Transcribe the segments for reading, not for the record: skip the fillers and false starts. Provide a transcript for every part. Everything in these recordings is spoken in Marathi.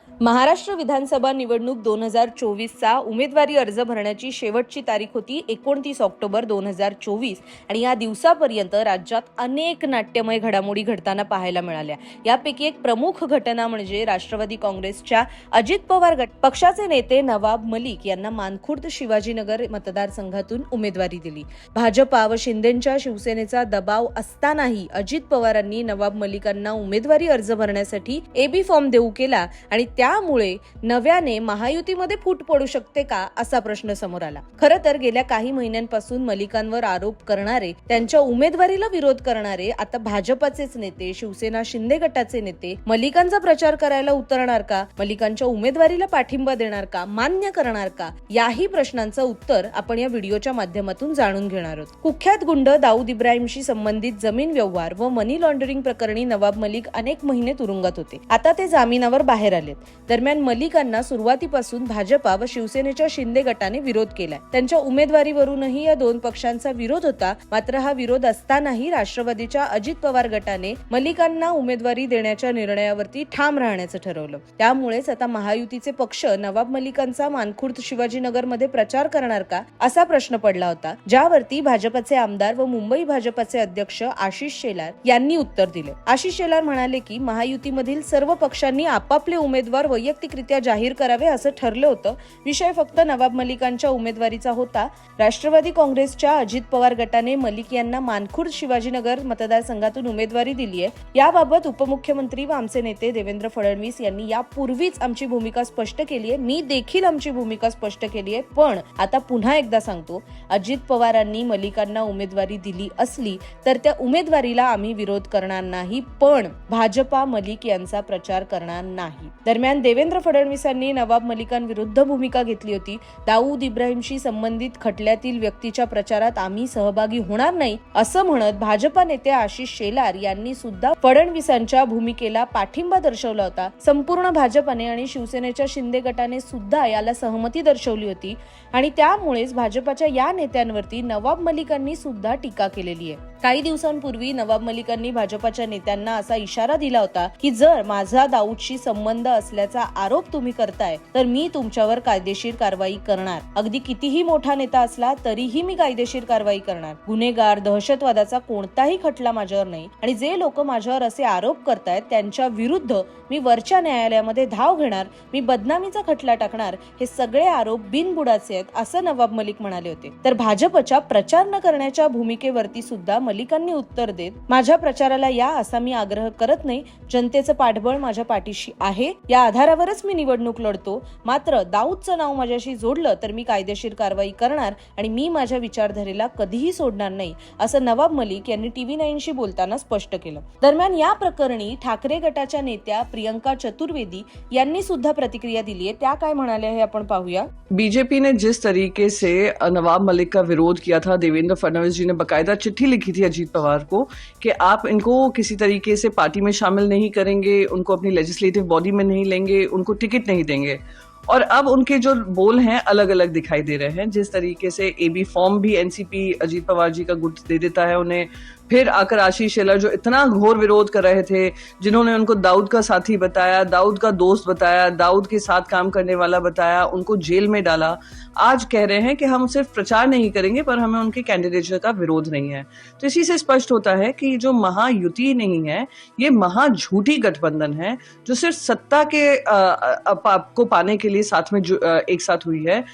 महाराष्ट्र विधानसभा निवडणूक 2024चा उमेदवारी अर्ज भरण्याची शेवटची तारीख होती 29 ऑक्टोबर 2024 आणि या दिवसापर्यंत राज्यात अनेक नाट्यमय घडामोडी घडताना पाहायला मिळाल्या। यापैकी एक प्रमुख घटना म्हणजे राष्ट्रवादी काँग्रेसच्या अजित पवार गट पक्षाचे नेते नवाब मलिक यांना मानखुर्द शिवाजीनगर मतदारसंघातून उमेदवारी दिली। भाजपा व शिंदेच्या शिवसेनेचा दबाव असतानाही अजित पवारांनी नवाब मलिकांना उमेदवारी अर्ज भरण्यासाठी एबी फॉर्म देऊ केला आणि त्यामुळे नव्याने महायुतीमध्ये फूट पडू शकते का असा प्रश्न समोर आला। खरं तर गेल्या काही महिन्यांपासून मलिकांवर आरोप करणारे, त्यांच्या उमेदवारीला विरोध करणारे आता भाजपाचेच नेते, शिवसेना शिंदे गटाचे नेते मलिकांचा प्रचार करायला उतरणार का, मलिकांच्या उमेदवारीला पाठिंबा देणार का, मान्य करणार का, याही प्रश्नांचं उत्तर आपण या व्हिडिओच्या माध्यमातून जाणून घेणार आहोत। कुख्यात गुंड दाऊद इब्राहिमशी संबंधित जमीन व्यवहार व मनी लॉन्ड्रिंग प्रकरणी नवाब मलिक अनेक महिने तुरुंगात होते। आता ते जामिनावर बाहेर आलेत। दरम्यान मलिकांना सुरुवातीपासून भाजपा व शिवसेनेच्या शिंदे गटाने विरोध केलाय। त्यांच्या उमेदवारीवरूनही या दोन पक्षांचा विरोध होता। मात्र हा विरोध असतानाही राष्ट्रवादीच्या अजित पवार गटाने मलिकांना उमेदवारी देण्याच्या निर्णयावरती ठाम राहण्याचं ठरवलं। त्यामुळेच आता महायुतीचे पक्ष नवाब मलिकांचा मानखुर्द शिवाजीनगरमध्ये प्रचार करणार का असा प्रश्न पडला होता, ज्यावरती भाजपचे आमदार व मुंबई भाजपचे अध्यक्ष आशिष शेलार यांनी उत्तर दिले। आशिष शेलार म्हणाले की महायुतीमधील सर्व पक्षांनी आपापले उमेदवार वैयक्तिकरित्या जाहीर करावे असं ठरलं होतं। विषय फक्त नवाब मलिकांच्या उमेदवारीचा होता। राष्ट्रवादी काँग्रेसच्या अजित पवार गटाने मलिक यांना मानखुर्द शिवाजीनगर मतदारसंघातून उमेदवारी दिली आहे। याबाबत उपमुख्यमंत्री व आमचे नेते देवेंद्र फडणवीस यांनी यापूर्वीच आमची भूमिका स्पष्ट केली आहे। मी देखील आमची भूमिका स्पष्ट केली आहे, पण आता पुन्हा एकदा सांगतो, अजित पवारांनी मलिकांना उमेदवारी दिली असली तर त्या उमेदवारीला आम्ही विरोध करणार नाही, पण भाजपा मलिक यांचा प्रचार करणार नाही। दरम्यान देवेंद्र फडणवीसांनी नवाब मलिकांविरुद्ध भूमिका घेतली होती। दाऊद इब्राहिमशी संबंधित खटल्यातील व्यक्तीच्या प्रचारात आम्ही सहभागी होणार नाही असं म्हणत भाजपा नेते आशिष शेलार यांनी सुद्धा फडणवीसांच्या भूमिकेला पाठिंबा दर्शवला होता। संपूर्ण भाजपाने आणि शिवसेनेच्या शिंदे गटाने सुद्धा याला सहमती दर्शवली होती आणि त्यामुळेच भाजपाच्या या नेत्यांवरती नवाब मलिकांनी सुद्धा टीका केलेली आहे। काही दिवसांपूर्वी नवाब मलिकांनी भाजपाच्या नेत्यांना असा इशारा दिला होता की जर माझा दाऊदशी संबंध असल्याचा आरोप तुम्ही करताय तर मी तुमच्यावर कायदेशीर कारवाई करणार। अगदी कितीही मोठा नेता असला तरीही मी कायदेशीर कारवाई करणार। गुन्हेगार, दहशतवादाचा कोणताही खटला माझ्यावर नाही आणि जे लोक माझ्यावर असे आरोप करतायत त्यांच्या विरुद्ध मी वरच्या न्यायालयामध्ये धाव घेणार, मी बदनामीचा खटला टाकणार। हे सगळे आरोप बिनबुडाचे आहेत असं नवाब मलिक म्हणाले होते। तर भाजपच्या प्रचार न करण्याच्या भूमिकेवरती सुद्धा मलिकांनी उत्तर देत, माझ्या प्रचाराला या असा मी आग्रह करत नाही, जनतेचं पाठबळ माझ्या पाठीशी आहे, या आधारावरच मी निवडणूक लढतो। मात्र दाऊदचं नाव माझ्याशी जोडलं तर मी कायदेशीर कारवाई करणार आणि मी माझ्या विचारधारेला कधीही सोडणार नाही असं नवाब मलिक यांनी TV9शी बोलताना स्पष्ट केलं। दरम्यान या प्रकरणी ठाकरे गटाच्या नेत्या प्रियंका चतुर्वेदी यांनी सुद्धा प्रतिक्रिया दिली आहे। त्या काय म्हणाल्या हे आपण पाहूया। बीजेपी ने जिस तरीके से नवाब मलिक का विरोध किया था, देवेंद्र फडणवीस जी ने बकायदा चिट्ठी लिखी थी अजीत पवार को कि आप इनको किसी तरीके से पार्टी में शामिल नहीं करेंगे, उनको अपनी लेजिस्लेटिव बॉडी में नहीं लेंगे, उनको टिकट नहीं देंगे। और अब उनके जो बोल हैं अलग अलग दिखाई दे रहे हैं। जिस तरीके से एबी फॉर्म भी एनसीपी अजीत पवार जी का गुट दे देता है उन्हें, फिर आकर आशीष शेलार जो इतना घोर विरोध कर रहे थे, जिन्होंने उनको दाऊद का साथी बताया, दाऊद का दोस्त बताया, दाऊद के साथ काम करने वाला बताया, उनको जेल में डाला, आज कह रहे हैं कि हम सिर्फ प्रचार नहीं करेंगे पर हमें उनके कैंडिडेचर का विरोध नहीं है। तो इसी से स्पष्ट होता है कि जो महायुति नहीं है, ये महाझूठी गठबंधन है जो सिर्फ सत्ता के को पाने के लिए साथ में एक साथ हुई है।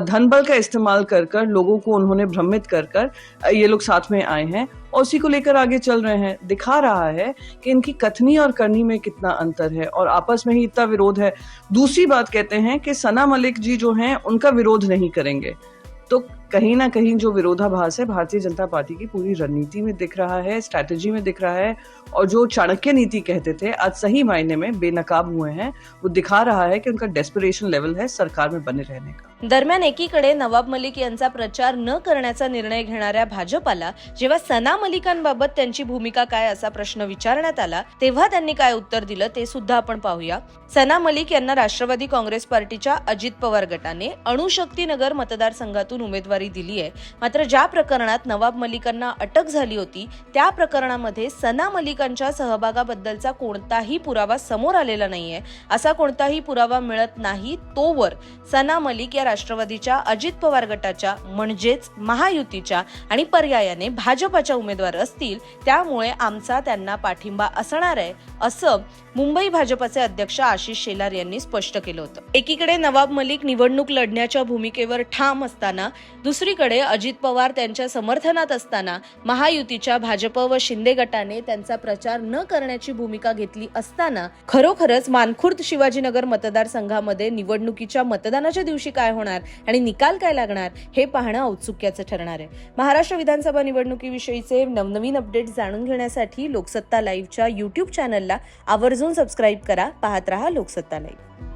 धन बल का इस्तेमाल कर लोगों को उन्होंने भ्रमित कर ये लोग साथ में आए हैं और उसी को लेकर आगे चल रहे हैं। दिखा रहा है कि इनकी कथनी और करनी में कितना अंतर है और आपस में ही इतना विरोध है। दूसरी बात कहते हैं कि सना मलिक जी जो हैं उनका विरोध नहीं करेंगे, तो कहीं ना कहीं जो विरोधाभास है भारतीय जनता पार्टी की पूरी रणनीति में दिख रहा है, स्ट्रैटेजी में दिख रहा है। और जो चाणक्य नीति कहते थे आज सही मायने में बेनकाब हुए हैं। वो दिखा रहा है कि उनका डेस्परेशन लेवल है सरकार में बने रहने का। दरम्यान एकीकडे नवाब मलिक यांचा प्रचार न करण्याचा निर्णय घेणाऱ्या भाजपाला जेव्हा सना मलिकांबाबत त्यांची भूमिका काय असा प्रश्न विचारण्यात आला तेव्हा त्यांनी काय उत्तर दिलं ते सुद्धा आपण पाहूया। सना मलिक यांना राष्ट्रवादी काँग्रेस पार्टीच्या अजित पवार गटाने अणुशक्ती नगर मतदारसंघातून उमेदवारी उमेदवारी दिली आहे. मात्र ज्या प्रकरणात नवाब मलिकांना अटक झाली होती त्या प्रकरणामध्ये सना मलिकांच्या सहभागाबद्दलचा कोणताही पुरावा समोर आलेला नाहीये. असा कोणताही पुरावा मिळत नाही तोवर सना मलिक या राष्ट्रवादीच्या अजित पवार गटाच्या म्हणजेच महायुतीच्या आणि पर्यायाने भाजपच्या उमेदवार असतील. त्यामुळे आमचा त्यांना पाठिंबा असणार आहे असं मुंबई भाजपचे अध्यक्ष आशिष शेलार यांनी स्पष्ट केलं होतं. एकीकडे नवाब मलिक निवडणूक लढण्याच्या भूमिकेवर ठाम असताना दुसरीकडे अजित पवार त्यांच्या समर्थनात असताना महायुतीच्या भाजप व शिंदे गटाने त्यांचा प्रचार न करण्याची भूमिका घेतली असताना खरोखरच मानखुर्द शिवाजीनगर मतदारसंघामध्ये निवडणुकीच्या मतदानाच्या दिवशी काय होणार आणि निकाल काय लागणार हे पाहणं औत्सुक्याचं ठरणार आहे. महाराष्ट्र विधानसभा निवडणुकीविषयीचे नवनवीन अपडेट्स जाणून घेण्यासाठी लोकसत्ता लाईव्हच्या YouTube चॅनलला आवर्जून सबस्क्राईब करा. पाहत रहा लोकसत्ता लाईव्ह.